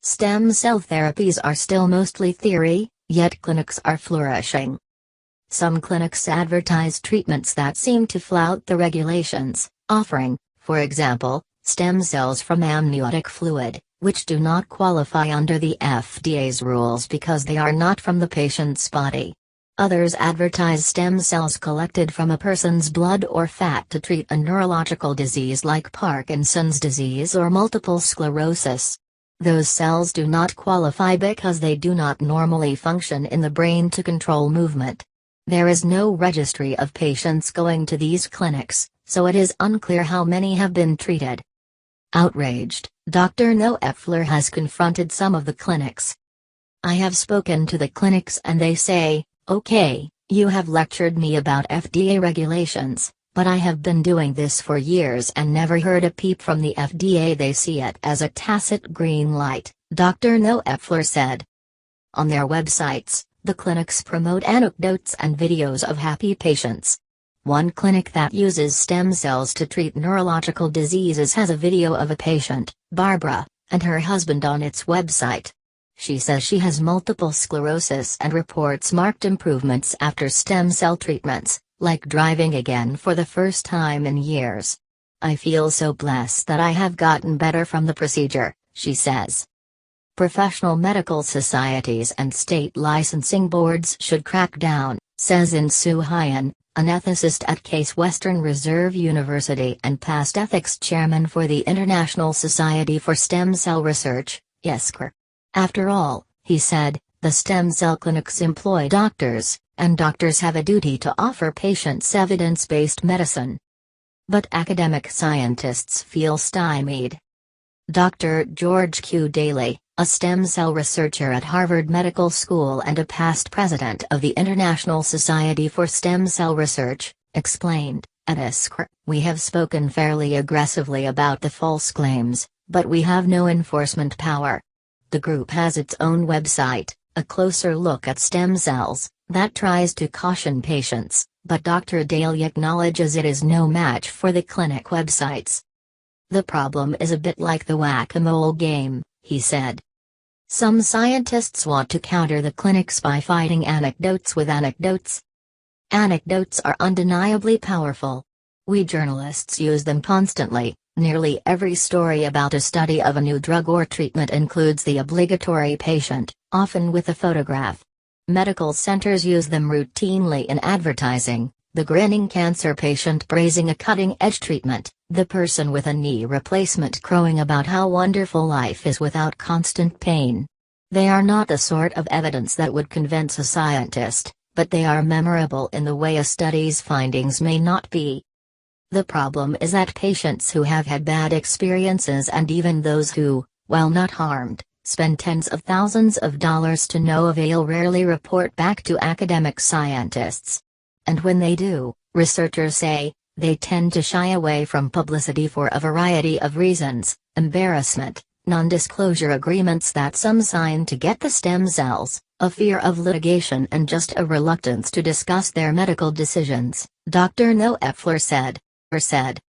Stem cell therapies are still mostly theory, yet clinics are flourishing. Some clinics advertise treatments that seem to flout the regulations, offering, for example, stem cells from amniotic fluid, which do not qualify under the FDA's rules because they are not from the patient's body. Others advertise stem cells collected from a person's blood or fat to treat a neurological disease like Parkinson's disease or multiple sclerosis. Those cells do not qualify because they do not normally function in the brain to control movement. There is no registry of patients going to these clinics, so it is unclear how many have been treated. Outraged, Dr. Noeffler has confronted some of the clinics. "I have spoken to the clinics and they say, okay, you have lectured me about FDA regulations, but I have been doing this for years and never heard a peep from the FDA. They see it as a tacit green light," Dr. Noeffler said. On their websites, the clinics promote anecdotes and videos of happy patients. One clinic that uses stem cells to treat neurological diseases has a video of a patient, Barbara, and her husband on its website. She says she has multiple sclerosis and reports marked improvements after stem cell treatments, like driving again for the first time in years. "I feel so blessed that I have gotten better from the procedure," she says. Professional medical societies and state licensing boards should crack down, says Insoo Hyun, an ethicist at Case Western Reserve University and past ethics chairman for the International Society for Stem Cell Research, ISCR. After all, he said, the stem cell clinics employ doctors, and doctors have a duty to offer patients evidence-based medicine. But academic scientists feel stymied. Dr. George Q. Daly, a stem cell researcher at Harvard Medical School and a past president of the International Society for Stem Cell Research, explained, "At ISCR, we have spoken fairly aggressively about the false claims, but we have no enforcement power." The group has its own website, A Closer Look at Stem Cells, that tries to caution patients, but Dr. Daly acknowledges it is no match for the clinic websites. "The problem is a bit like the whack-a-mole game," he said. Some scientists want to counter the clinics by fighting anecdotes with anecdotes. Anecdotes are undeniably powerful. We journalists use them constantly. Nearly every story about a study of a new drug or treatment includes the obligatory patient, often with a photograph. Medical centers use them routinely in advertising: the grinning cancer patient praising a cutting-edge treatment, the person with a knee replacement crowing about how wonderful life is without constant pain. They are not the sort of evidence that would convince a scientist, but they are memorable in the way a study's findings may not be. The problem is that patients who have had bad experiences and even those who, while not harmed, spend tens of thousands of dollars to no avail rarely report back to academic scientists. And when they do, researchers say, they tend to shy away from publicity for a variety of reasons: embarrassment, non-disclosure agreements that some sign to get the stem cells, a fear of litigation, and just a reluctance to discuss their medical decisions, Dr. Noeffler said.